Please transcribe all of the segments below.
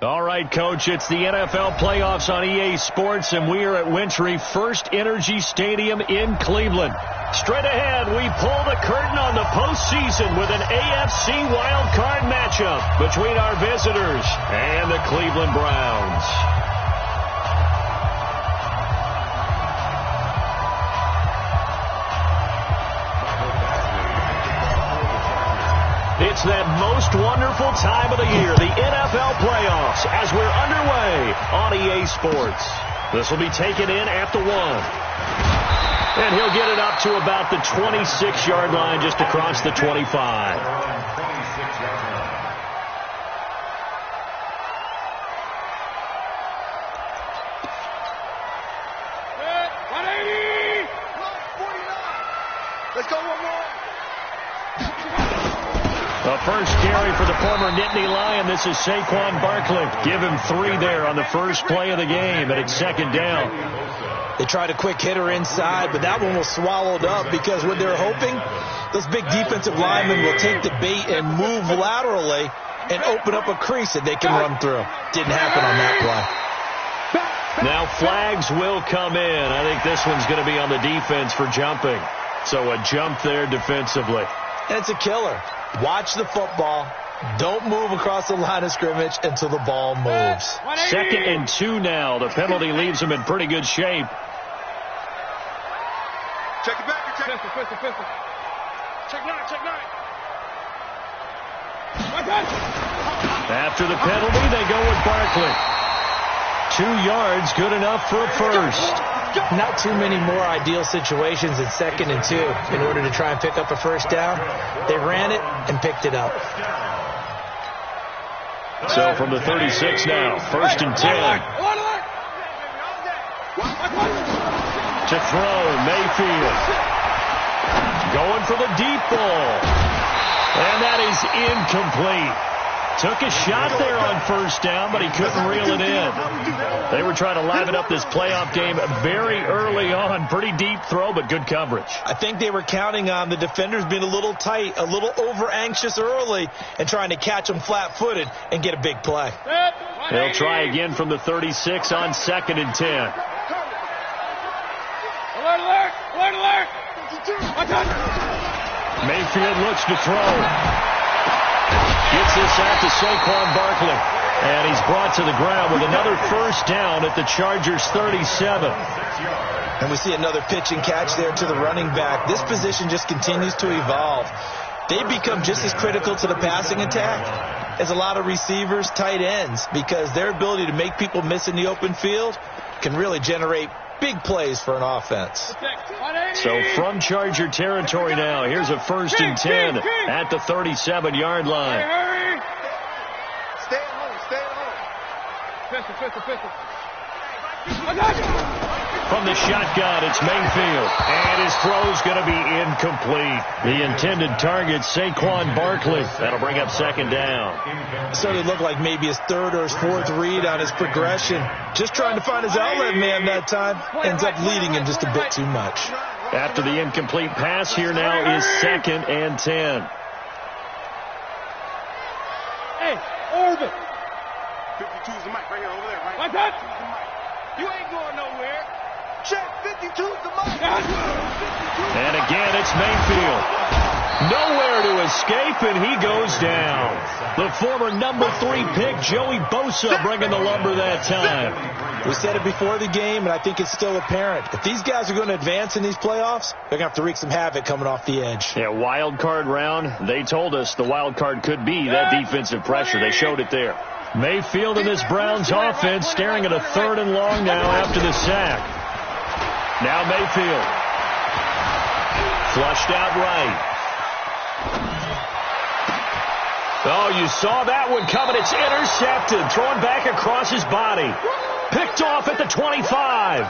All right, Coach, it's the NFL playoffs on EA Sports, and we are at Wintry First Energy Stadium in Cleveland. Straight ahead, we pull the curtain on the postseason with an AFC wildcard matchup between our visitors and the Cleveland Browns. It's that most wonderful time of the year, the NFL playoffs, as we're underway on EA Sports. This will be taken in at the 1. And he'll get it up to about the 26-yard line, just across the 25. The first carry for the former Nittany Lion. This is Saquon Barkley. Give him 3 there on the first play of the game, and it's second down. They tried a quick hitter inside, but that one was swallowed up because what they're hoping, those big defensive linemen will take the bait and move laterally and open up a crease that they can run through. Didn't happen on that play. Now flags will come in. I think this one's going to be on the defense for jumping. So a jump there defensively. And it's a killer. Watch the football. Don't move across the line of scrimmage until the ball moves. 2nd and 2 now. The penalty leaves them in pretty good shape. Check it back. Check it. Check 9. After the penalty, they go with Barkley. 2 yards, good enough for a first. Not too many more ideal situations in 2nd and 2 in order to try and pick up a first down. They ran it and picked it up. So from the 36 now, 1st and 10. To throw, Mayfield. Going for the deep ball. And that is incomplete. Took a shot there on first down, but he couldn't reel it in. They were trying to liven up this playoff game very early on. Pretty deep throw, but good coverage. I think they were counting on the defenders being a little tight, a little over-anxious early, and trying to catch them flat-footed and get a big play. They'll try again from the 36 on 2nd and 10. Alert! Mayfield looks to throw. Gets this out to Saquon Barkley. And he's brought to the ground with another first down at the Chargers' 37. And we see another pitch and catch there to the running back. This position just continues to evolve. They become just as critical to the passing attack as a lot of receivers, tight ends, because their ability to make people miss in the open field can really generate big plays for an offense. So from Charger territory now, here's a 1st and 10 at the 37-yard line. Stay at home. From the shotgun, it's Mayfield. And his throw's going to be incomplete. The intended target, Saquon Barkley. That'll bring up 2nd down. Started to look like maybe his 3rd or his 4th read on his progression. Just trying to find his outlet man that time. Ends up leading him just a bit too much. After the incomplete pass, here now is 2nd and 10. Hey, Orbit. 52 is the mic right here over there, right? Like that? You ain't going nowhere. Check, 52 is the mic. And again, it's Mayfield. Nowhere to escape, and he goes down. The former number 3 pick, Joey Bosa, bringing the lumber that time. We said it before the game, and I think it's still apparent. If these guys are going to advance in these playoffs, they're going to have to wreak some havoc coming off the edge. Yeah, wild card round. They told us the wild card could be that defensive pressure. They showed it there. Mayfield and this Browns offense staring at a 3rd and long now after the sack. Now Mayfield. Flushed out right. Oh, you saw that one coming. It's intercepted. Thrown back across his body. Picked off at the 25.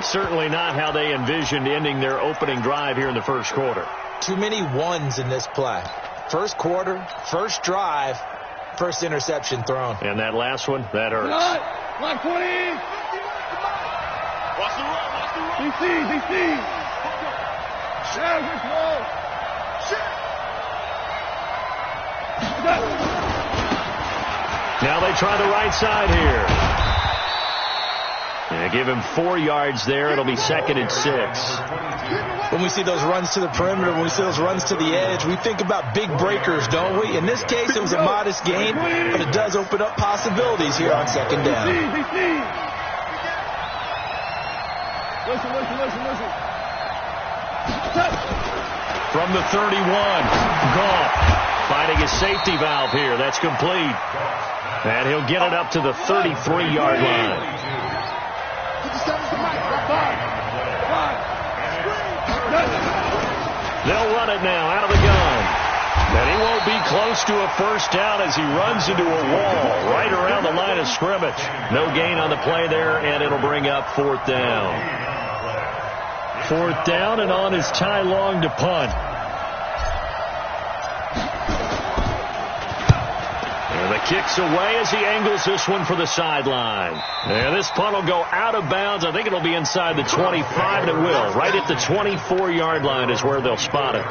Certainly not how they envisioned ending their opening drive here in the first quarter. Too many ones in this play. First quarter, first drive, first interception thrown. And that last one, that hurts. Line 20. Watch the run. DC. Shut Now they try the right side here. Yeah, give him 4 yards there. It'll be 2nd and 6. When we see those runs to the perimeter, when we see those runs to the edge, we think about big breakers, don't we? In this case, it was a modest gain, but it does open up possibilities here on 2nd down. Listen. From the 31, Goff finding his safety valve here. That's complete. And he'll get it up to the 33-yard line. They'll run it now out of the gun. And he won't be close to a first down as he runs into a wall right around the line of scrimmage. No gain on the play there, and it'll bring up 4th down. 4th down, and on is Ty Long to punt. And the kick's away as he angles this one for the sideline. And this punt will go out of bounds. I think it'll be inside the 25, and it will. Right at the 24-yard line is where they'll spot it.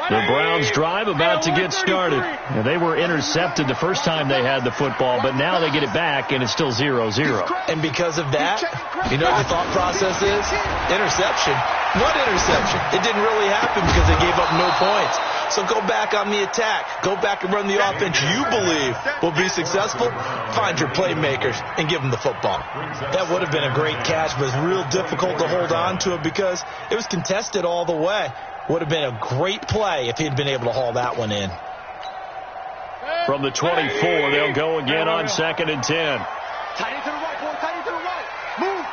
The Browns drive about to get started. And they were intercepted the first time they had the football, but now they get it back, and it's still 0-0. And because of that, you know what the thought process is? Interception. What interception? It didn't really happen because they gave up no points. So go back on the attack. Go back and run the offense you believe will be successful. Find your playmakers and give them the football. That would have been a great catch, but it's real difficult to hold on to it because it was contested all the way. Would have been a great play if he'd been able to haul that one in. From the 24, they'll go again on 2nd and 10. Tight end to the right, boy. Tight end to the right. Move.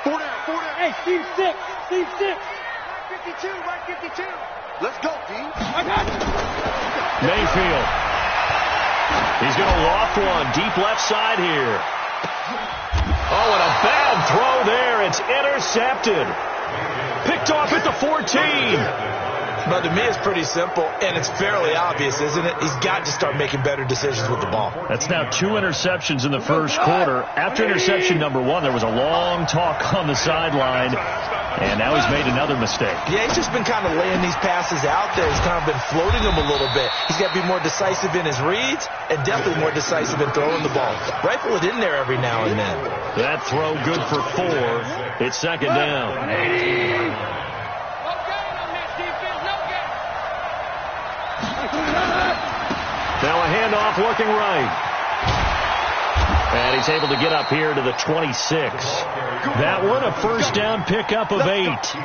4 down. Hey, Steve 6. Right 52. Let's go, team. I got you. Mayfield. He's going to loft one deep left side here. Oh, and a bad throw there. It's intercepted. Picked off at the 14. But to me, it's pretty simple, and it's fairly obvious, isn't it? He's got to start making better decisions with the ball. That's now 2 interceptions in the first quarter. After interception number 1, there was a long talk on the sideline, and now he's made another mistake. Yeah, he's just been kind of laying these passes out there. He's kind of been floating them a little bit. He's got to be more decisive in his reads and definitely more decisive in throwing the ball. Rifle it in there every now and then. That throw good for 4. It's 2nd down. Now a handoff looking right. And he's able to get up here to the 26. That one a first down pickup of 8.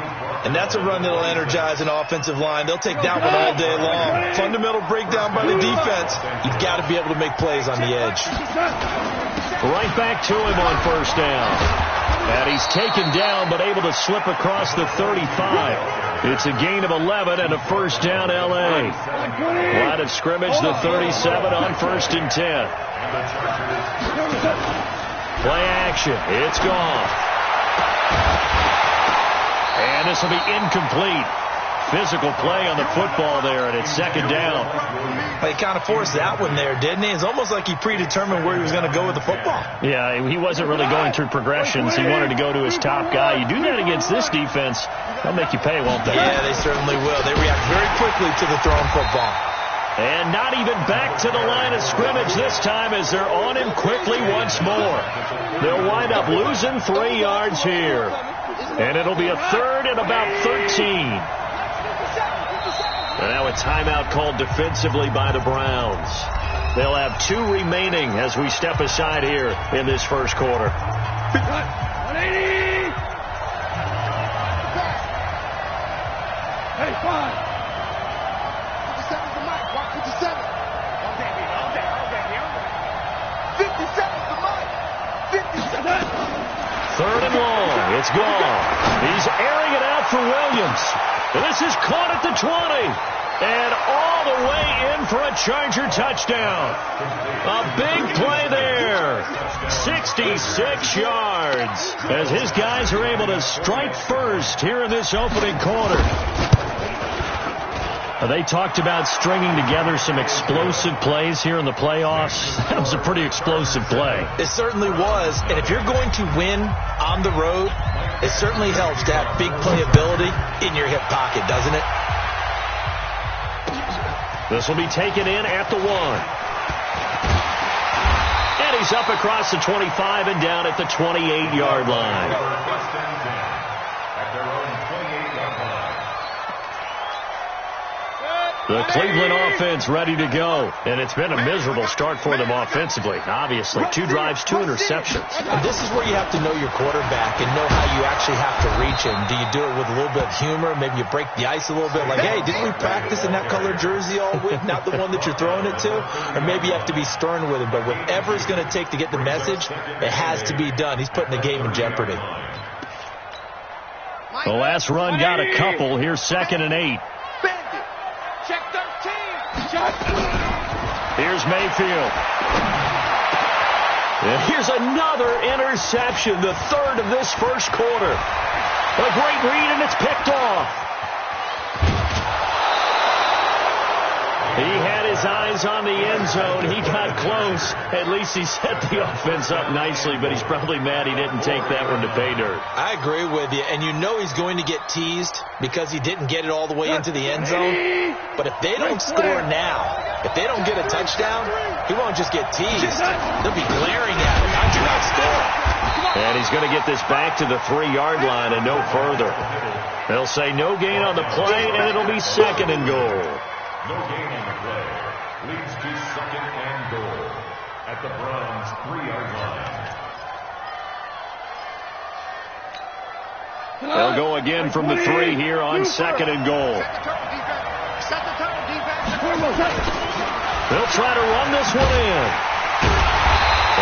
And that's a run that'll energize an offensive line. They'll take that one all day long. Fundamental breakdown by the defense. You've got to be able to make plays on the edge. Right back to him on first down. And he's taken down but able to slip across the 35. It's a gain of 11 and a first down L.A. Line of scrimmage, the 37 on 1st and 10. Play action. It's gone. And this will be incomplete. Physical play on the football there, and it's 2nd down. He kind of forced that one there, didn't he? It's almost like he predetermined where he was going to go with the football. Yeah, he wasn't really going through progressions. He wanted to go to his top guy. You do that against this defense, they'll make you pay, won't they? Yeah, they certainly will. They react very quickly to the thrown football. And not even back to the line of scrimmage this time as they're on him quickly once more. They'll wind up losing 3 yards here. And it'll be a 3rd and about 13. And now a timeout called defensively by the Browns. They'll have 2 remaining as we step aside here in this first quarter. 180. Hey, 5. 57's the mic. Watch 57. All day, baby. 57's the mic. 57. 3rd and long. It's gone. He's airing it out for Williams. This is caught at the 20. And all the way in for a Charger touchdown. A big play there. 66 yards as his guys are able to strike first here in this opening quarter. They talked about stringing together some explosive plays here in the playoffs. That was a pretty explosive play. It certainly was. And if you're going to win on the road, it certainly helps to have big playability in your hip pocket, doesn't it? This will be taken in at the 1. And he's up across the 25 and down at the 28-yard line. The Cleveland offense ready to go. And it's been a miserable start for them offensively. Obviously, 2 drives, 2 interceptions. And this is where you have to know your quarterback and know how you actually have to reach him. Do you do it with a little bit of humor? Maybe you break the ice a little bit. Like, hey, didn't we practice in that colored jersey all week? Not the one that you're throwing it to? Or maybe you have to be stern with him. But whatever it's going to take to get the message, it has to be done. He's putting the game in jeopardy. The last run got a couple. Here's 2nd and 8. Check 13. Check. Here's Mayfield. And here's another interception, the 3rd of this first quarter. A great read, and it's picked off. He had his eyes on the end zone. He got close. At least he set the offense up nicely, but he's probably mad he didn't take that one to pay dirt. I agree with you, and you know he's going to get teased because he didn't get it all the way into the end zone. But if they don't score now, if they don't get a touchdown, he won't just get teased. They'll be glaring at him. How'd you not score? And he's going to get this back to the 3-yard line and no further. They'll say no gain on the play, and it'll be 2nd and goal. No gain on the play. Leads to 2nd and goal at the Browns' 3-yard line. They'll go again from the 3 here on 2nd and goal. They'll try to run this one in.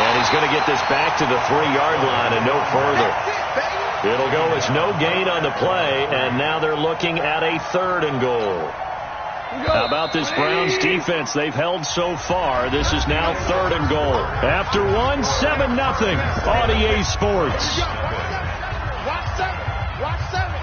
And he's going to get this back to the 3-yard line and no further. It'll go as no gain on the play, and now they're looking at a 3rd and goal. How about this Browns defense? They've held so far. This is now 3rd and goal. After 1, 7-0 on EA Sports. Watch 7. Watch 7.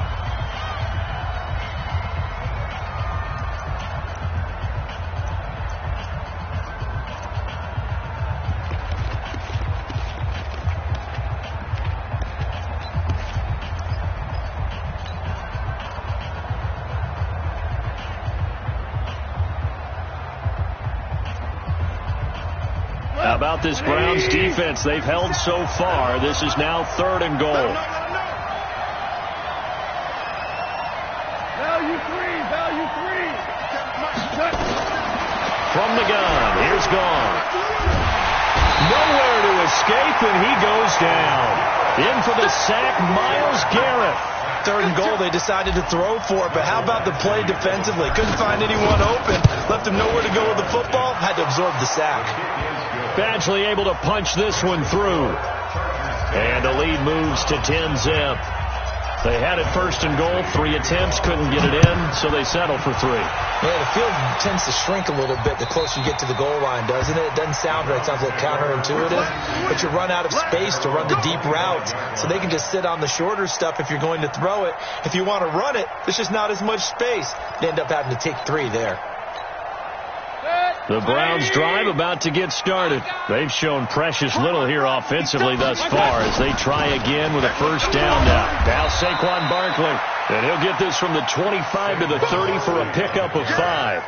How about this Browns defense? They've held so far. This is now 3rd and goal. Value 3. From the gun, here's gone. Nowhere to escape, and he goes down. In for the sack, Myles Garrett. 3rd and goal, they decided to throw for it, but how about the play defensively? Couldn't find anyone open. Left him nowhere to go with the football. Had to absorb the sack. Badgley able to punch this one through. And the lead moves to 10-zip. They had it 1st and goal, 3 attempts, couldn't get it in, so they settle for 3. Yeah, the field tends to shrink a little bit the closer you get to the goal line, doesn't it? It doesn't sound right. It sounds a little counterintuitive. But you run out of space to run the deep routes, so they can just sit on the shorter stuff if you're going to throw it. If you want to run it, there's just not as much space. They end up having to take 3 there. The Browns drive about to get started. They've shown precious little here offensively thus far as they try again with a 1st down now. Now Saquon Barkley, and he'll get this from the 25 to the 30 for a pickup of 5.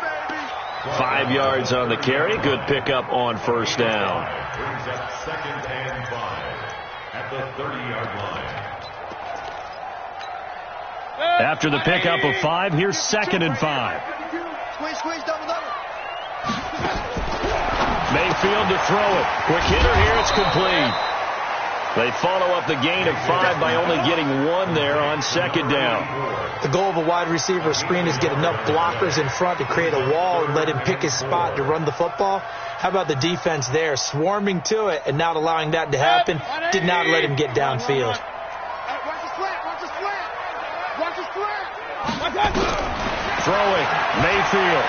5 yards on the carry. Good pickup on 1st down. Brings up 2nd and 5 at the 30-yard line. After the pickup of 5, here's 2nd and 5. Squeeze, double. Mayfield to throw it. Quick hitter here. It's complete. They follow up the gain of 5 by only getting 1 there on 2nd down. The goal of a wide receiver screen is get enough blockers in front to create a wall and let him pick his spot to run the football. How about the defense there, swarming to it and not allowing that to happen? Did not let him get downfield. Watch his flat. Throwing. Mayfield.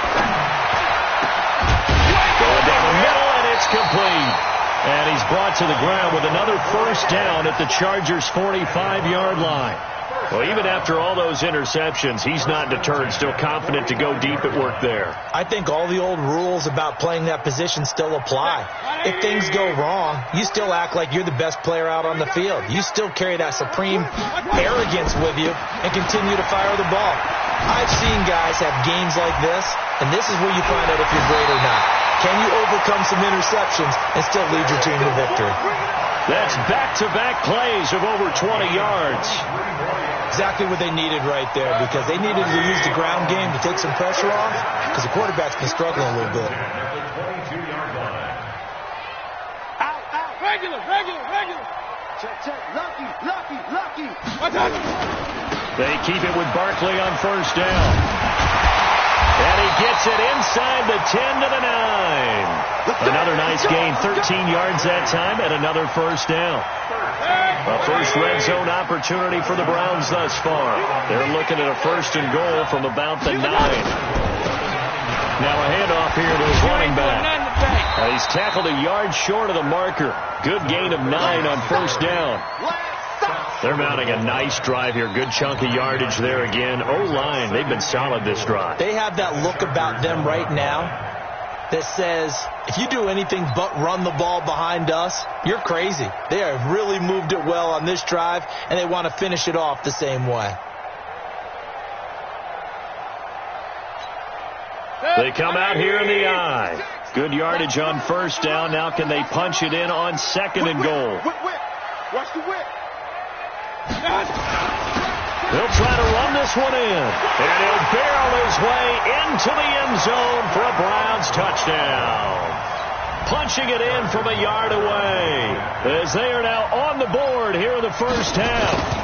Going down the middle, and it's complete. And he's brought to the ground with another 1st down at the Chargers' 45-yard line. Well, even after all those interceptions, he's not deterred, still confident to go deep at work there. I think all the old rules about playing that position still apply. If things go wrong, you still act like you're the best player out on the field. You still carry that supreme arrogance with you and continue to fire the ball. I've seen guys have games like this, and this is where you find out if you're great or not. Can you overcome some interceptions and still lead your team to victory? That's back-to-back plays of over 20 yards. Exactly what they needed right there, because they needed to use the ground game to take some pressure off, because the quarterback's been struggling a little bit. Regular. Check. Lucky. They keep it with Barkley on first down. And he gets it inside the 10 to the 9. Another nice gain, 13 yards that time, and another first down. A first red zone opportunity for the Browns thus far. They're looking at a first and goal from about the 9. Now a handoff here to his running back. He's tackled a yard short of the marker. Good gain of 9 on first down. They're mounting a nice drive here. Good chunk of yardage there again. O-line, they've been solid this drive. They have that look about them right now that says, if you do anything but run the ball behind us, you're crazy. They have really moved it well on this drive, and they want to finish it off the same way. They come out here in the eye. Good yardage on first down. Now can they punch it in on second and goal? Watch the whip. He'll try to run this one in. And he'll barrel his way into the end zone for a Browns touchdown. Punching it in from a yard away, as they are now on the board here in the first half.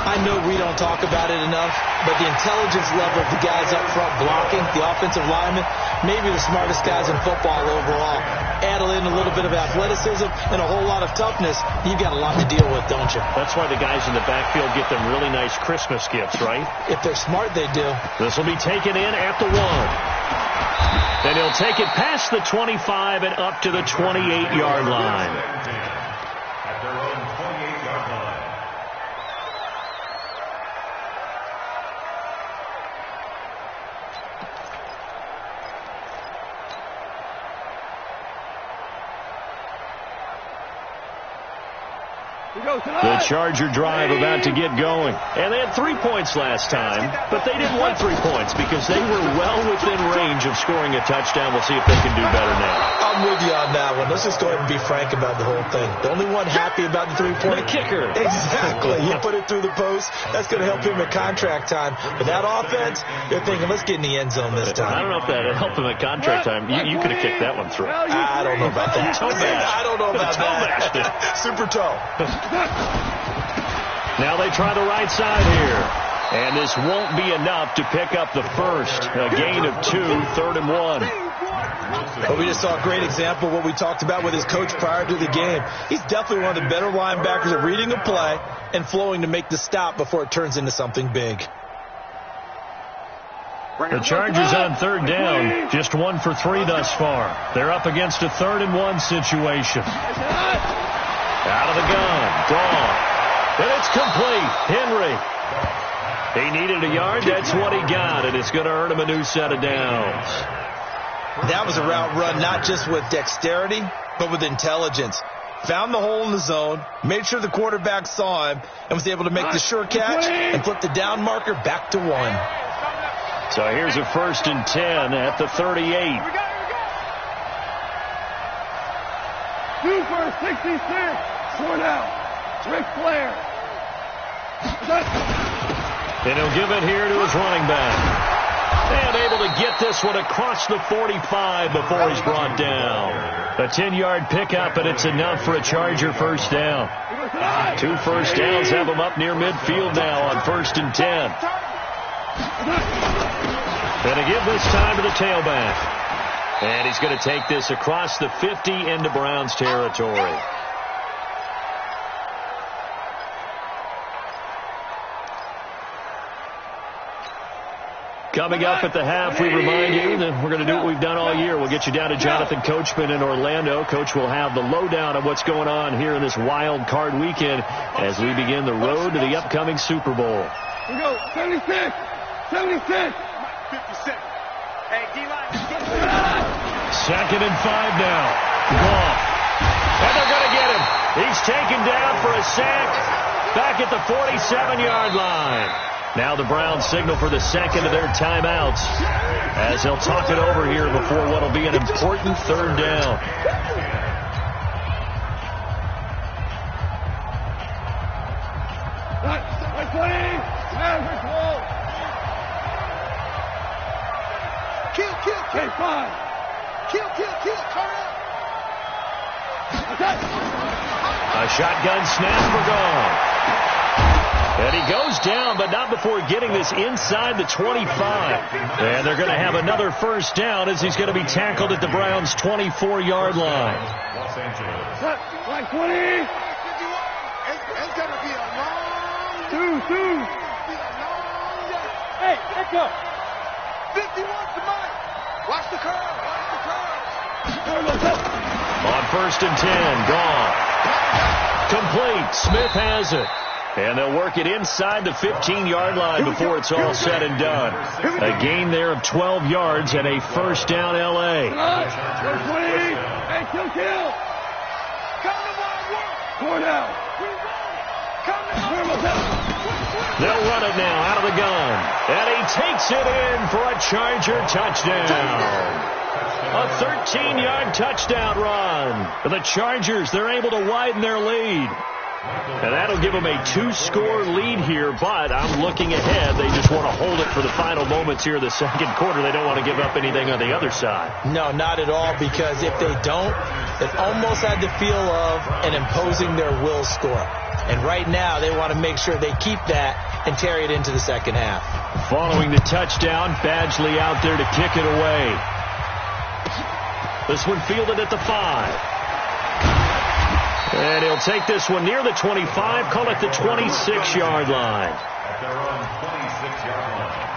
I know we don't talk about it enough, but the intelligence level of the guys up front blocking, the offensive linemen, maybe the smartest guys in football overall. Add in a little bit of athleticism and a whole lot of toughness, you've got a lot to deal with, don't you? That's why the guys in the backfield get them really nice Christmas gifts, right? If they're smart, they do. This will be taken in at the 1. And he'll take it past the 25 and up to the 28-yard line. At their own 28-yard line. The Charger drive about to get going. And they had 3 points last time, but they didn't want 3 points because they were well within range of scoring a touchdown. We'll see if they can do better now. I'm with you on that one. Let's just go ahead and be frank about the whole thing. The only one happy about the 3-point. The kicker. Exactly. He put it through the post. That's going to help him at contract time. But that offense, they're thinking, let's get in the end zone this time. I don't know if that helped him at contract time. You could have kicked that one through. I don't know about that. I don't know about that. Super toe. Now they try the right side here. And this won't be enough to pick up the first. A gain of 2, 3rd and 1. But we just saw a great example of what we talked about with his coach prior to the game. He's definitely one of the better linebackers at reading a play and flowing to make the stop before it turns into something big. The Chargers on 3rd down, just 1 for 3 thus far. They're up against a 3rd and 1 situation. Out of the gun, gone. And it's complete. Henry. He needed a yard. That's what he got, and it's going to earn him a new set of downs. That was a route run not just with dexterity, but with intelligence. Found the hole in the zone, made sure the quarterback saw him, and was able to make the sure catch and flip the down marker back to 1. So here's a 1st and 10 at the 38. 2 for 66. Short out. Ric Flair. And he'll give it here to his running back. And able to get this one across the 45 before he's brought down. A 10-yard pickup, and it's enough for a Charger first down. 2 first downs have him up near midfield now on 1st and 10. And to give this time to the tailback. And he's going to take this across the 50 into Browns territory. Coming up at the half, we remind you that we're going to do what we've done all year. We'll get you down to Jonathan Coachman in Orlando. Coach will have the lowdown of what's going on here in this wild card weekend as we begin the road to the upcoming Super Bowl. We go, 76, 76. 57. Hey, D-line. 2nd and 5 now. Goff. And they're going to get him. He's taken down for a sack back at the 47-yard line. Now the Browns signal for the second of their timeouts as they'll talk it over here before what will be an important third down. A shotgun snap for gone. And he goes down, but not before getting this inside the 25. And they're going to have another first down as he's going to be tackled at the Browns' 24-yard line. Los Angeles. Like 20. It's going to be a long two. Hey, let's go. 51 to Mike. Watch the curve. On 1st and 10, gone. Complete. Smith has it. And they'll work it inside the 15-yard line before it's all said and done. A gain there of 12 yards and a first down L.A. Hey, kill. They'll run it now out of the gun. And he takes it in for a Charger touchdown. A 13-yard touchdown run. For the Chargers, they're able to widen their lead. And that'll give them a 2-score lead here, but I'm looking ahead. They just want to hold it for the final moments here of the second quarter. They don't want to give up anything on the other side. No, not at all, because if they don't, it almost had the feel of an imposing their will score. And right now, they want to make sure they keep that and carry it into the second half. Following the touchdown, Badgley out there to kick it away. This one fielded at the 5. And he'll take this one near the 25, call it the 26-yard line. At their own 26-yard line.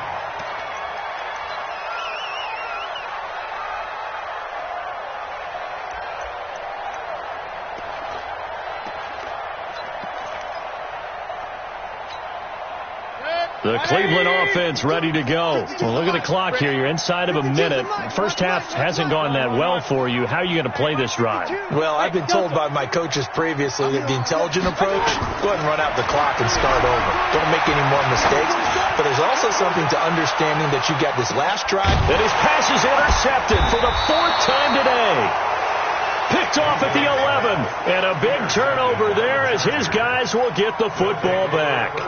The Cleveland offense ready to go. Well, look at the clock here. You're inside of a minute. First half hasn't gone that well for you. How are you going to play this drive? Well, I've been told by my coaches previously that the intelligent approach, go ahead and run out the clock and start over. Don't make any more mistakes. But there's also something to understanding that you got this last drive. And his pass is intercepted for the 4th time today. Picked off at the 11. And a big turnover there as his guys will get the football back.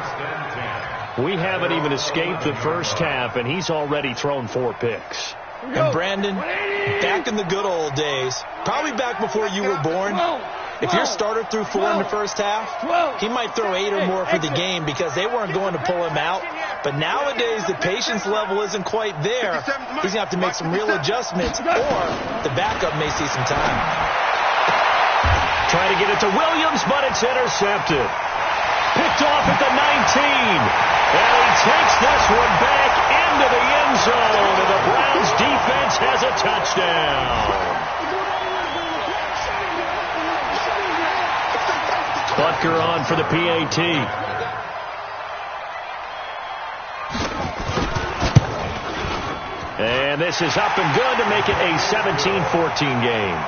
We haven't even escaped the first half, and he's already thrown 4 picks. And Brandon, back in the good old days, probably back before you were born, if your starter threw 4 in the first half, he might throw 8 or more for the game because they weren't going to pull him out. But nowadays, the patience level isn't quite there. He's going to have to make some real adjustments, or the backup may see some time. Trying to get it to Williams, but it's intercepted. Picked off at the 19. And he takes this one back into the end zone. And the Browns defense has a touchdown. Butker on for the PAT. And this is up and good to make it a 17-14 game.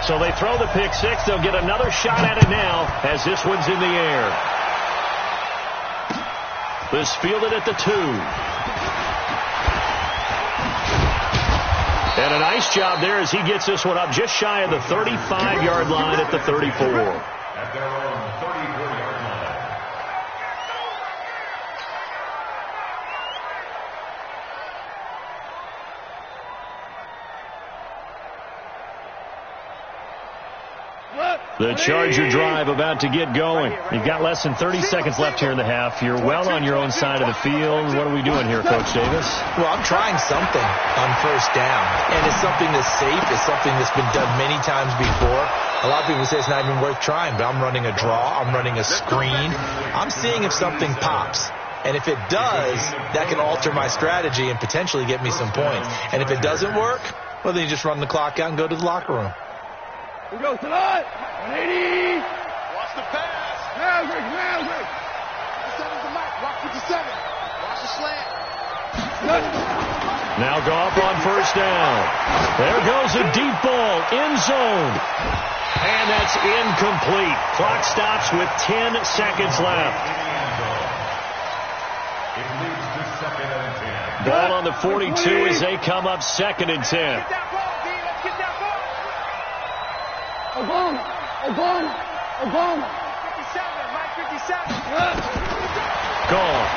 So they throw the pick 6. They'll get another shot at it now as this one's in the air. This fielded at the 2. And a nice job there as he gets this one up just shy of the 35-yard line at the 34. At their own 34-yard line. The Charger drive about to get going. You've got less than 30 seconds left here in the half. You're well on your own side of the field. What are we doing here, Coach Davis? Well, I'm trying something on first down. And it's something that's safe. It's something that's been done many times before. A lot of people say it's not even worth trying, but I'm running a draw. I'm running a screen. I'm seeing if something pops. And if it does, that can alter my strategy and potentially get me some points. And if it doesn't work, well, then you just run the clock out and go to the locker room. We go tonight. 180. Watch the pass. Magic. 57's the mic. Watch 57. Watch the slant. Now go up on first down. There goes a deep ball, end zone. And that's incomplete. Clock stops with 10 seconds left. It leads to 2nd and 10. Ball on the 42 as they come up 2nd and 10. Get that ball, D. Let's get that ball. Obama. 57, Mike 57. Gone.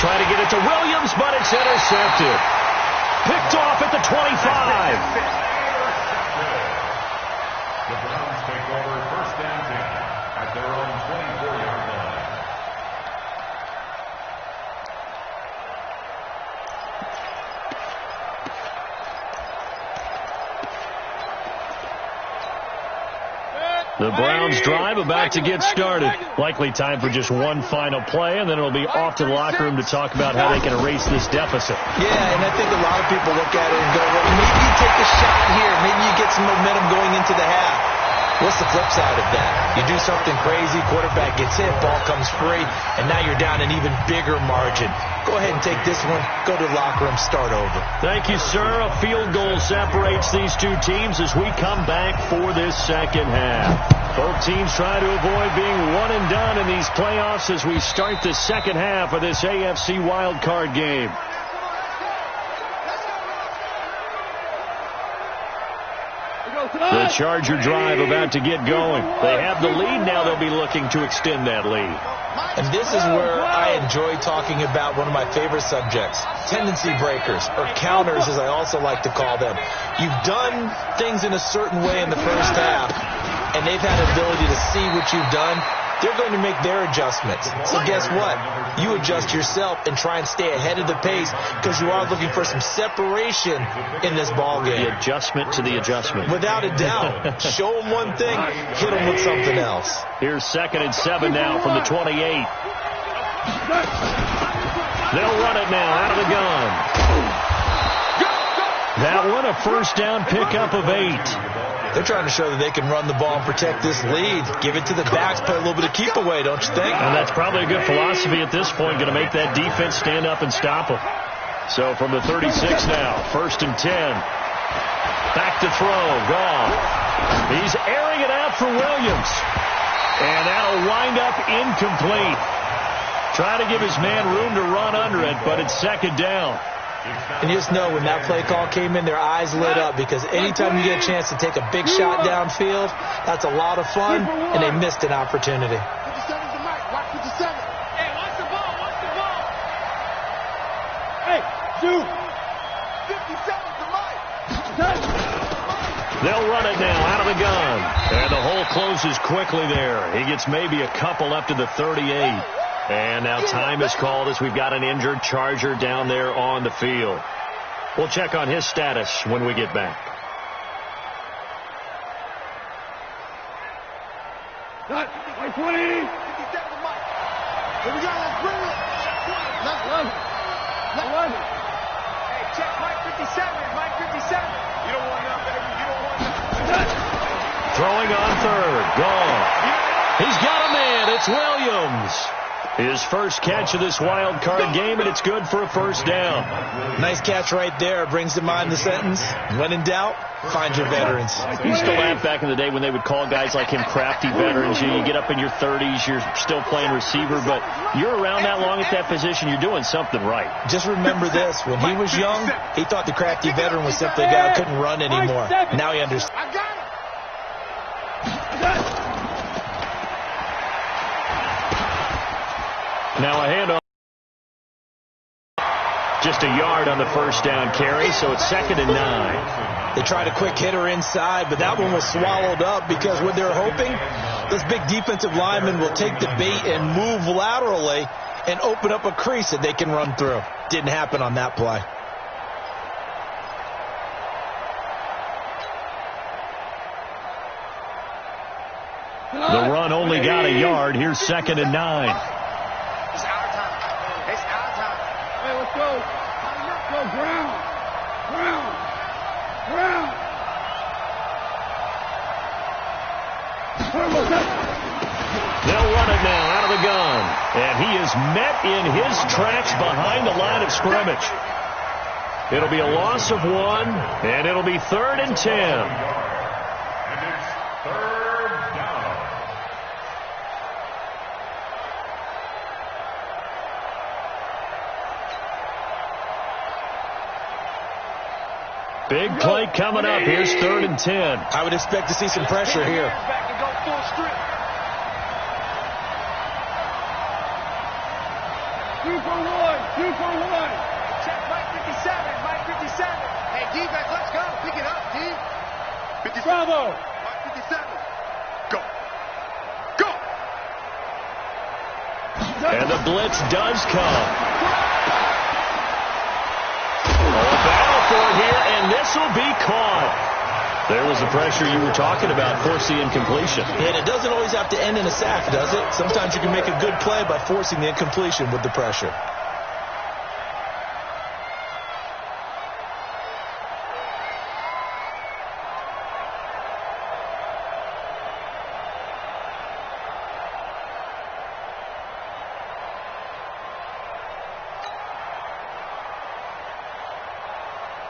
Trying to get it to Williams, but it's intercepted. Picked off at the 25. The Browns take over 1st and 10 at their own 24-yard line. The Browns drive about to get started. Likely time for just one final play, and then it'll be off to the locker room to talk about how they can erase this deficit. Yeah, and I think a lot of people look at it and go, well, maybe you take a shot here. Maybe you get some momentum going into the half. What's the flip side of that? You do something crazy, quarterback gets hit, ball comes free, and now you're down an even bigger margin. Go ahead and take this one, go to the locker room, start over. Thank you, sir. A field goal separates these two teams as we come back for this second half. Both teams try to avoid being one and done in these playoffs as we start the second half of this AFC wildcard game. The Charger drive about to get going. They have the lead now. They'll be looking to extend that lead. And this is where I enjoy talking about one of my favorite subjects, tendency breakers, or counters as I also like to call them. You've done things in a certain way in the first half, and they've had the ability to see what you've done. They're going to make their adjustments. So guess what? You adjust yourself and try and stay ahead of the pace because you are looking for some separation in this ball game. The adjustment to the adjustment. Without a doubt. Show them one thing, hit them with something else. Here's 2nd and 7 now from the 28. They'll run it now out of the gun. That one, a first down pickup of 8. They're trying to show that they can run the ball and protect this lead. Give it to the backs, play a little bit of keep away, don't you think? And that's probably a good philosophy at this point, going to make that defense stand up and stop them. So from the 36 now, 1st and 10. Back to throw, gone. He's airing it out for Williams. And that'll wind up incomplete. Try to give his man room to run under it, but it's 2nd down. And you just know when that play call came in, their eyes lit up because anytime you get a chance to take a big shot downfield, that's a lot of fun, and they missed an opportunity. 57's the mic. Watch 57. Hey, watch the ball. Hey, shoot. 57's the mic. They'll run it now out of the gun. And the hole closes quickly there. He gets maybe a couple up to the 38. And now time is called as we've got an injured Charger down there on the field. We'll check on his status when we get back. Cut. Like 20. 57 the mic. Here we go. Let's bring it. Let's run it. Let's run it. Hey, check Mike 57. Mike 57. You don't want that, baby. You don't want that. Throwing on 3rd. Gone. He's got a man. It's Williams. His first catch of this wild card game, and it's good for a first down. Nice catch right there. Brings to mind the sentence, when in doubt, find your veterans. You used to laugh back in the day when they would call guys like him crafty veterans. You get up in your 30s, you're still playing receiver, but you're around that long at that position, you're doing something right. Just remember this. When he was young, he thought the crafty veteran was simply a guy who couldn't run anymore. Now he understands. I got it. Now a handoff. Just a yard on the first down carry, so it's 2nd and 9. They tried a quick hitter inside, but that one was swallowed up because what they're hoping, this big defensive lineman will take the bait and move laterally and open up a crease that they can run through. Didn't happen on that play. The run only got a yard. Here's 2nd and 9. It's our time. It's our time. Hey, let's go. Let's go, Brown. They'll run it now out of the gun. And he is met in his tracks behind the line of scrimmage. It'll be a loss of 1, and it'll be 3rd and 10. And it's 3rd down. Big play coming up. Here's 3rd and 10. I would expect to see some pressure here. Back and go full strip. 2 for 1. 2 for 1. Check Mike 57. Mike 57. Hey, defense, let's go. Pick it up, D. 57. Bravo. Mike 57. Go. Go. And the blitz does come. A battle for it here, and this will be caught. There was the pressure you were talking about, forcing incompletion. And it doesn't always have to end in a sack, does it? Sometimes you can make a good play by forcing the incompletion with the pressure.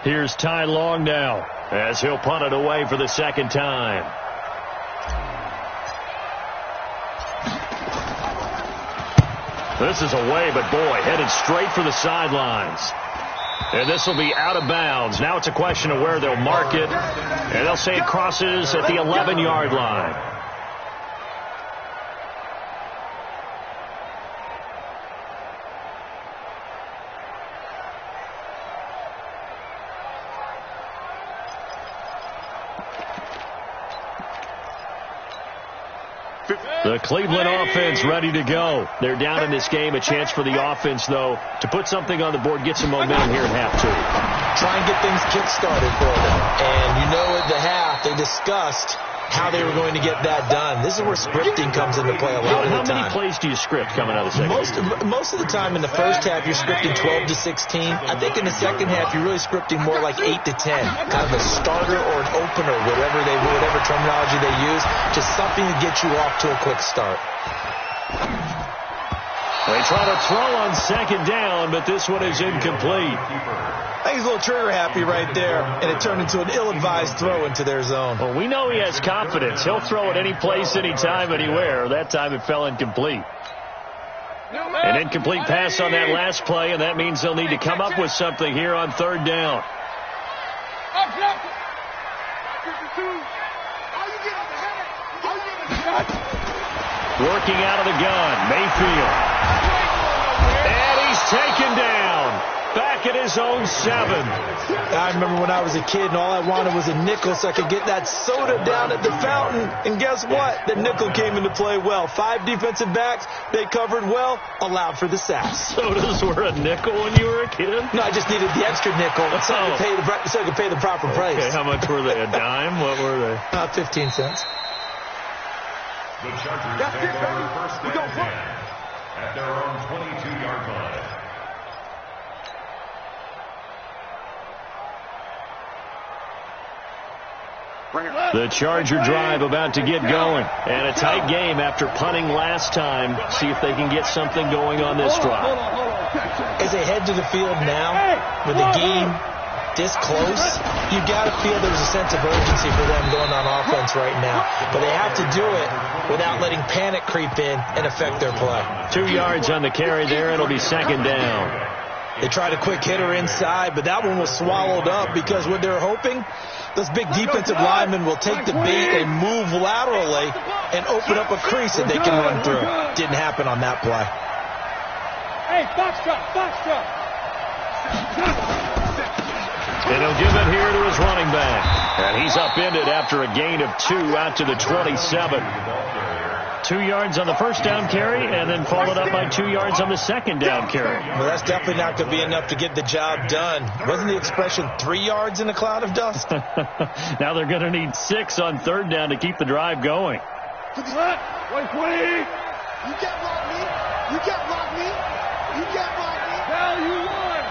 Here's Ty Long now, as he'll punt it away for the 2nd time. This is away, but boy, headed straight for the sidelines. And this will be out of bounds. Now it's a question of where they'll mark it. And they'll say it crosses at the 11-yard line. The Cleveland offense ready to go. They're down in this game. A chance for the offense, though, to put something on the board, get some momentum here at half 2. Try and get things kick-started for them. And you know at the half, they discussed how they were going to get that done. This is where scripting comes into play a lot of the time. How many plays do you script coming out of the second? Most of the time in the first half, you're scripting 12 to 16. I think in the second half, you're really scripting more like 8 to 10. Kind of a starter or an opener, whatever terminology they use, just something to get you off to a quick start. They try to throw on 2nd down, but this one is incomplete. I think he's a little trigger happy right there, and it turned into an ill-advised throw into their zone. Well, we know he has confidence. He'll throw it any place, anytime, anywhere. That time it fell incomplete. An incomplete pass on that last play, and that means they'll need to come up with something here on 3rd down. Working out of the gun, Mayfield. And he's taken down. Back at his own 7. I remember when I was a kid and all I wanted was a nickel so I could get that soda down at the fountain. And guess what? The nickel came into play well. 5 defensive backs. They covered well. Allowed for the sack. Sodas were a nickel when you were a kid? No, I just needed the extra nickel so I could pay the proper price. Okay, how much were they? A dime? What were they? 15 cents. The Chargers take over 1st and 10 at their own 22-yard line. The Charger drive about to get going. And a tight game after punting last time. See if they can get something going on this drive. As they head to the field now, with the game this close, you got to feel there's a sense of urgency for them going on offense right now. But they have to do it without letting panic creep in and affect their play. 2 yards on the carry there. It'll be 2nd down. They tried a quick hitter inside, but that one was swallowed up because what they're hoping, those big defensive linemen will take the bait and move laterally and open up a crease that they can run through. Didn't happen on that play. Hey, box drop. And he'll give it here to his running back. And he's upended after a gain of 2 out to the 27. 2 yards on the first down carry, and then followed up by 2 yards on the second down carry. Well, that's definitely not going to be enough to get the job done. Wasn't the expression 3 yards in a cloud of dust? Now they're going to need 6 on third down to keep the drive going. Wait. You can't block me. Now you won.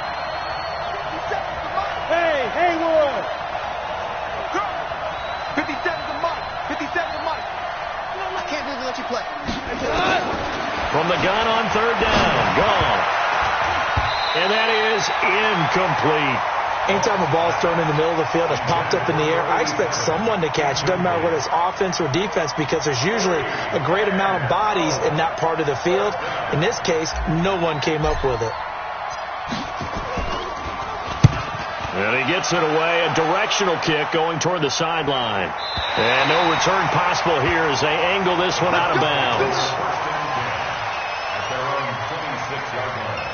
Hey, Haywood. 57 to Mike. play. From the gun on third down. Gone. And that is incomplete. Anytime a ball is thrown in the middle of the field, it's popped up in the air, I expect someone to catch it. Doesn't matter whether it's offense or defense, because there's usually a great amount of bodies in that part of the field. In this case, no one came up with it. And he gets it away. A directional kick going toward the sideline. And no return possible here as they angle this one out of bounds. At their own 26-yard line.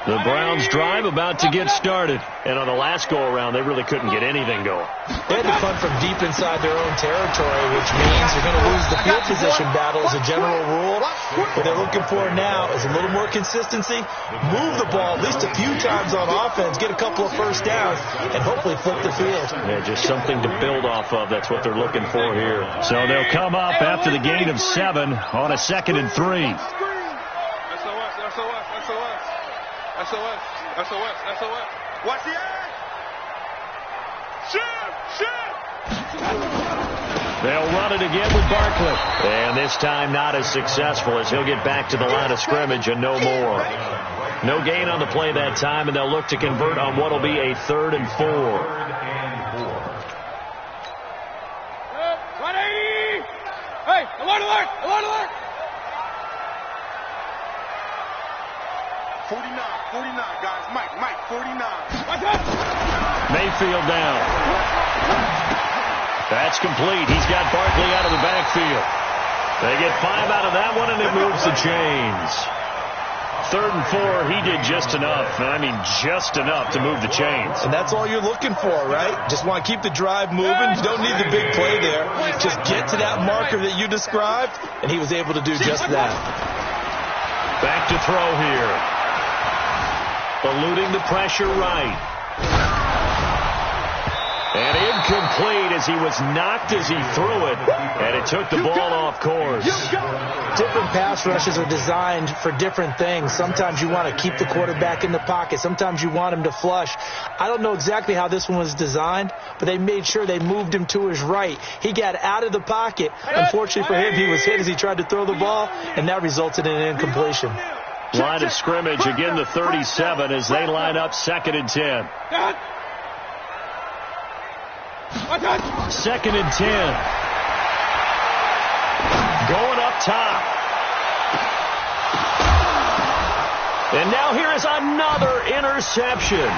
The Browns drive about to get started. And on the last go-around, they really couldn't get anything going. They had to punt from deep inside their own territory, which means they're going to lose the field position battle as a general rule. What they're looking for now is a little more consistency, move the ball at least a few times on offense, get a couple of first downs, and hopefully flip the field. Yeah, just something to build off of. That's what they're looking for here. So they'll come up after the gain of 7 on a 2nd and 3. SOS. Watch the edge. Shoot. They'll run it again with Barkley. And this time not as successful as he'll get back to the line of scrimmage and no more. No gain on the play that time, and they'll look to convert on what will be a 3rd and 4. 180. Hey, alert. 49, guys. Mike, 49. Mayfield down. That's complete. He's got Barkley out of the backfield. They get 5 out of that one, and it moves the chains. 3rd and 4, he did just enough. I mean, just enough to move the chains. And that's all you're looking for, right? Just want to keep the drive moving. You don't need the big play there. Just get to that marker that you described, and he was able to do just that. Back to throw here. Eluding the pressure right. And incomplete as he was knocked as he threw it. And it took the ball off course. Different pass rushes are designed for different things. Sometimes you want to keep the quarterback in the pocket. Sometimes you want him to flush. I don't know exactly how this one was designed, but they made sure they moved him to his right. He got out of the pocket. Unfortunately for him, he was hit as he tried to throw the ball, and that resulted in an incompletion. Line of scrimmage, again the 37 as they line up 2nd and 10. 2nd and 10. Going up top. And now here is another interception.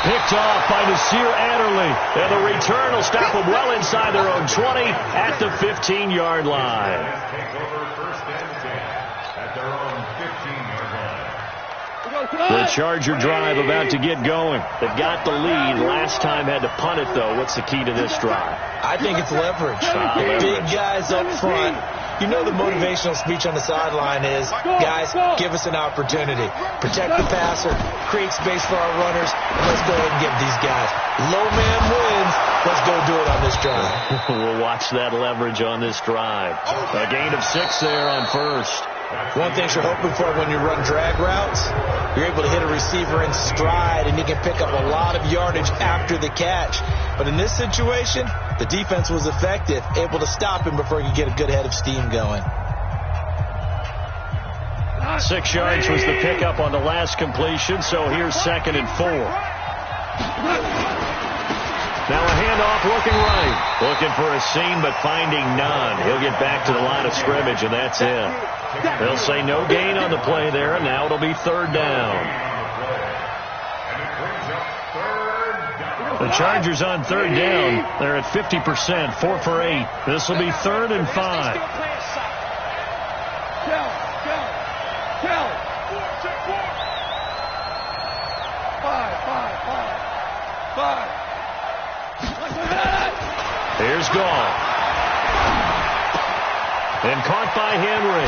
Picked off by Nasir Adderley. And the return will stop them well inside their own 20 at the 15-yard line. The Charger drive about to get going. They've got the lead. Last time had to punt it, though. What's the key to this drive? I think it's leverage. Big guys up front. You know the motivational speech on the sideline is, guys, give us an opportunity. Protect the passer, create space for our runners, and let's go ahead and get these guys. Low man wins. Let's go do it on this drive. We'll watch that leverage on this drive. A gain of 6 there on first. One thing you're hoping for when you run drag routes, you're able to hit a receiver in stride, and you can pick up a lot of yardage after the catch. But in this situation, the defense was effective, able to stop him before he could get a good head of steam going. 6 yards was the pickup on the last completion, so here's 2nd and 4. Now a handoff looking right. Looking for a seam, but finding none. He'll get back to the line of scrimmage, and that's it. They'll say no gain on the play there, and now it'll be 3rd down. The Chargers on 3rd down. They're at 50%, 4 for 8. This will be 3rd and 5. Here's Gall. And caught by Henry.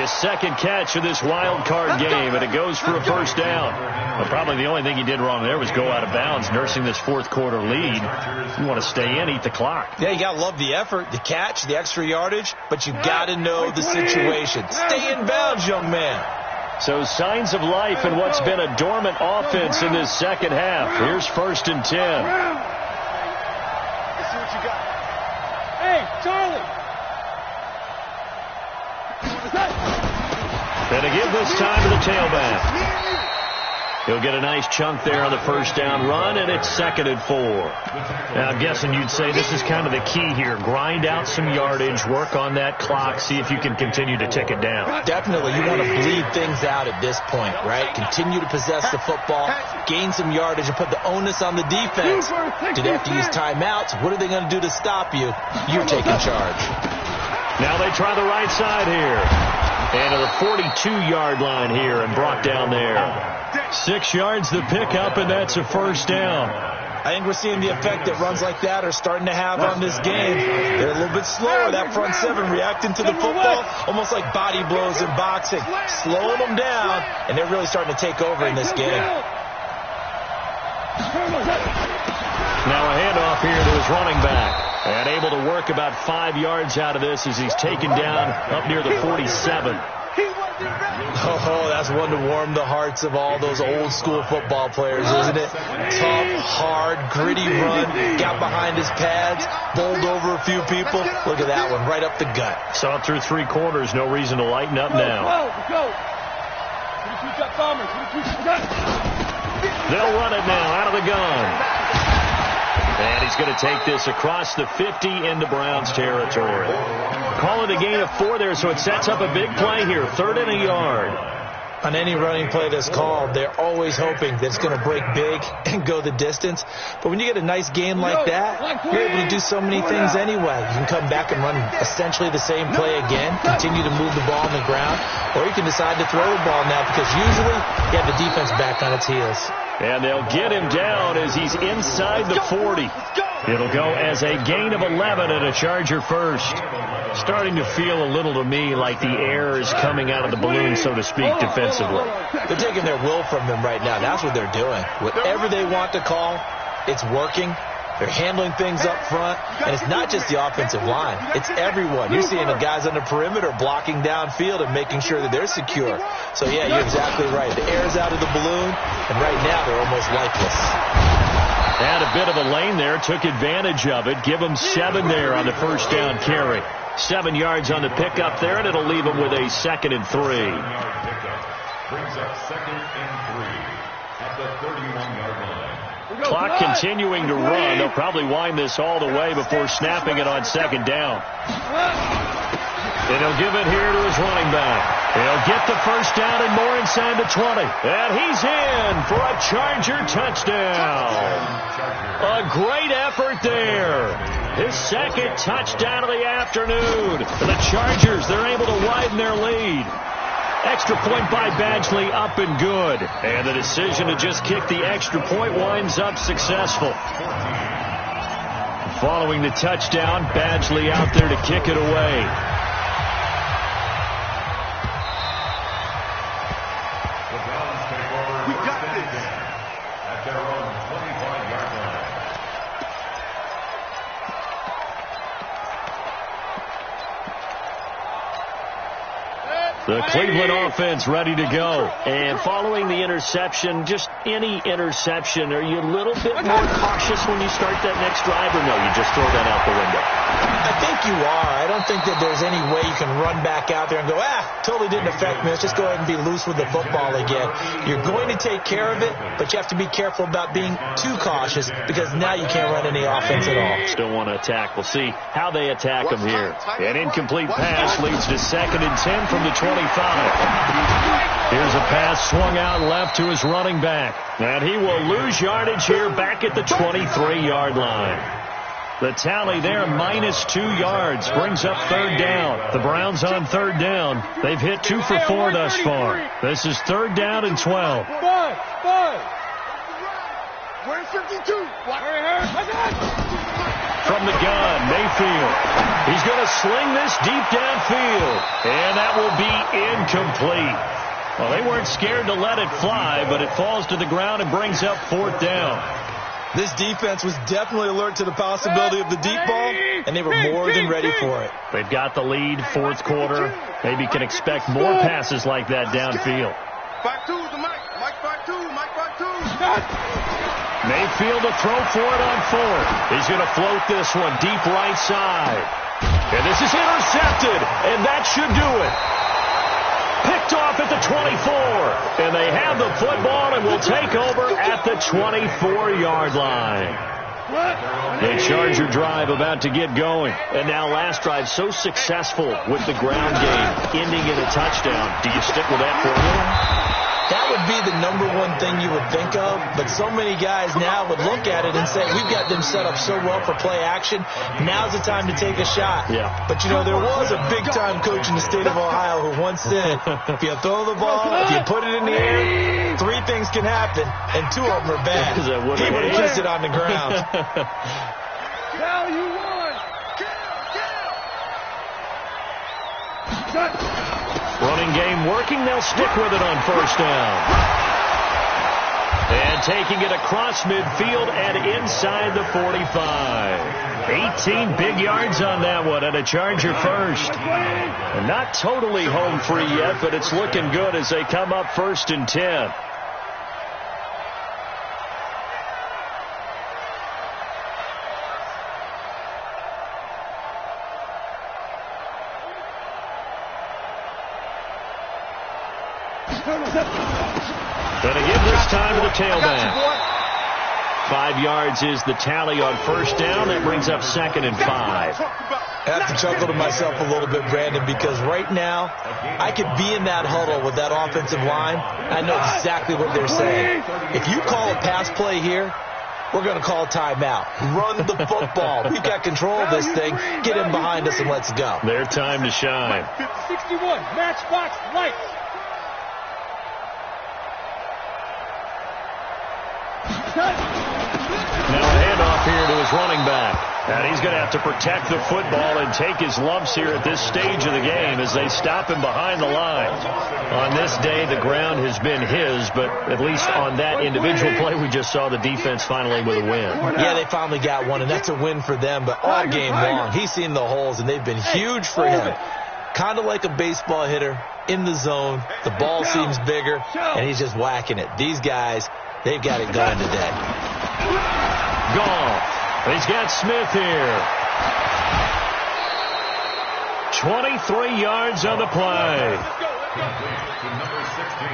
His 2nd catch of this wild card game, and it goes for a first down. Well, probably the only thing he did wrong there was go out of bounds, nursing this 4th quarter lead. You want to stay in, eat the clock. Yeah, you got to love the effort, the catch, the extra yardage, but you got to know the situation. Stay in bounds, young man. So signs of life in what's been a dormant offense in this second half. Here's 1st and 10. Let's see what you got. Hey, Charlie. And to give this time to the tailback. He'll get a nice chunk there on the first down run, and it's 2nd and 4. Now, I'm guessing you'd say this is kind of the key here. Grind out some yardage, work on that clock, see if you can continue to tick it down. Definitely, you want to bleed things out at this point, right? Continue to possess the football, gain some yardage, and put the onus on the defense. Do they have to use timeouts? What are they going to do to stop you? You're taking charge. Now they try the right side here. And to the 42-yard line here and brought down there. 6 yards the pickup, and that's a first down. I think we're seeing the effect that runs like that are starting to have on this game. They're a little bit slower, that front seven, reacting to the football, almost like body blows in boxing, slowing them down, and they're really starting to take over in this game. Now a handoff here to his running back. And able to work about 5 yards out of this as he's taken down up near the 47. Oh, that's one to warm the hearts of all those old school football players, isn't it? Tough, hard, gritty run, got behind his pads, bowled over a few people. Look at that one, right up the gut. Saw it through 3 quarters, no reason to lighten up now. They'll run it now out of the gun. And he's going to take this across the 50 into Browns territory. Call it a gain of 4 there, so it sets up a big play here. 3rd and a yard. On any running play that's called, they're always hoping that it's going to break big and go the distance. But when you get a nice game like that, you're able to do so many things anyway. You can come back and run essentially the same play again, continue to move the ball on the ground, or you can decide to throw the ball now because usually you have the defense back on its heels. And they'll get him down as he's inside the 40. It'll go as a gain of 11 and a Charger first. Starting to feel a little to me like the air is coming out of the balloon, so to speak, defensively. They're taking their will from them right now. That's what they're doing. Whatever they want to call, it's working. They're handling things up front, and it's not just the offensive line. It's everyone. You're seeing the guys on the perimeter blocking downfield and making sure that they're secure. So, yeah, you're exactly right. The air's out of the balloon, and right now they're almost lifeless. Had a bit of a lane there, took advantage of it. Give them 7 there on the first down carry. 7 yards on the pickup there, and it'll leave them with a 2nd and 3. Brings up 2nd and 3 at the 31-yard line. Clock continuing to run. They'll probably wind this all the way before snapping it on 2nd down. And he'll give it here to his running back. He'll get the first down and more inside the 20. And he's in for a Charger touchdown. A great effort there. His 2nd touchdown of the afternoon. For the Chargers, they're able to widen their lead. Extra point by Badgley, up and good. And the decision to just kick the extra point winds up successful. Following the touchdown, Badgley out there to kick it away. The Browns take over first and 10 at their own 25-yard line. The Cleveland offense ready to go. And following the interception, just any interception, are you a little bit more cautious when you start that next drive, or no, you just throw that out the window? I think you are. I don't think that there's any way you can run back out there and go, totally didn't affect me. Let's just go ahead and be loose with the football again. You're going to take care of it, but you have to be careful about being too cautious because now you can't run any offense at all. Still want to attack. We'll see how they attack them here. An incomplete pass leads to 2nd and 10 from the 25. Here's a pass swung out left to his running back. And he will lose yardage here back at the 23-yard line. The tally there, -2 yards, brings up 3rd down. The Browns on 3rd down. They've hit 2 for 4 thus far. This is 3rd down and 12. Where's 52? From the gun, Mayfield. He's going to sling this deep downfield. And that will be incomplete. Well, they weren't scared to let it fly, but it falls to the ground and brings up 4th down. This defense was definitely alert to the possibility of the deep ball, and they were more than ready for it. They've got the lead, fourth quarter. Maybe can expect more passes like that downfield. 5-2 to Mike. Mike 5-2. Mike 5-2. Mayfield to throw for it on fourth. He's going to float this one deep right side. And this is intercepted, and that should do it. Picked off at the 24, and they have the football and will take over at the 24-yard line. The Charger drive about to get going. And now last drive so successful with the ground game, ending in a touchdown. Do you stick with that formula? That would be the number one thing you would think of, but so many guys now would look at it and say, we've got them set up so well for play action, now's the time to take a shot. Yeah. But, you know, there was a big-time coach in the state of Ohio who once said, if you throw the ball, if you put it in the air, 3 things can happen, and 2 of them are bad. He would have kissed it on the ground. Now you won. Get. Running game working. They'll stick with it on first down. And taking it across midfield and inside the 45. 18 big yards on that one and a Charger first. And not totally home free yet, but it's looking good as they come up 1st and 10. Going to give this time to the tailback. 5 yards is the tally on first down. That brings up 2nd and 5. I have to chuckle to myself a little bit, Brandon, because right now I could be in that huddle with that offensive line. I know exactly what they're saying. If you call a pass play here, we're going to call timeout. Run the football. We've got control of this thing. Get in behind us and let's go. Their time to shine. 61, matchbox, lights. Now a handoff here to his running back. And he's going to have to protect the football and take his lumps here at this stage of the game as they stop him behind the line. On this day, the ground has been his, but at least on that individual play, we just saw the defense finally with a win. Yeah, they finally got one, and that's a win for them, but all game long, he's seen the holes, and they've been huge for him. Kind of like a baseball hitter in the zone. The ball seems bigger, and he's just whacking it. These guys, they've got it going today. Goff. He's got Smith here. 23 yards on the play. To number 16.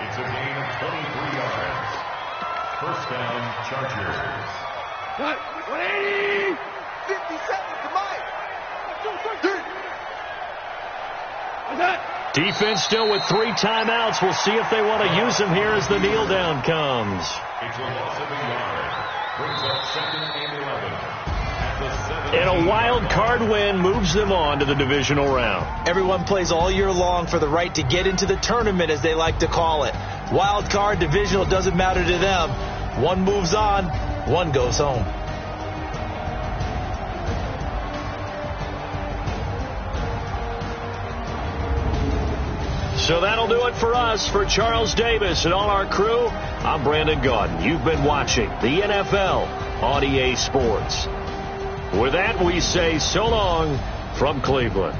It's a gain of 23 yards. First down, Chargers. 180. 57 to Mike. Defense still with 3 timeouts. We'll see if they want to use them here as the kneel down comes. It's a loss of a yard. Brings up 2nd and 11. At the 7. And a wild card win moves them on to the divisional round. Everyone plays all year long for the right to get into the tournament, as they like to call it. Wild card, divisional, doesn't matter to them. One moves on, one goes home. So that'll do it for us. For Charles Davis and all our crew, I'm Brandon Gaudin. You've been watching the NFL on EA Sports. With that, we say so long from Cleveland.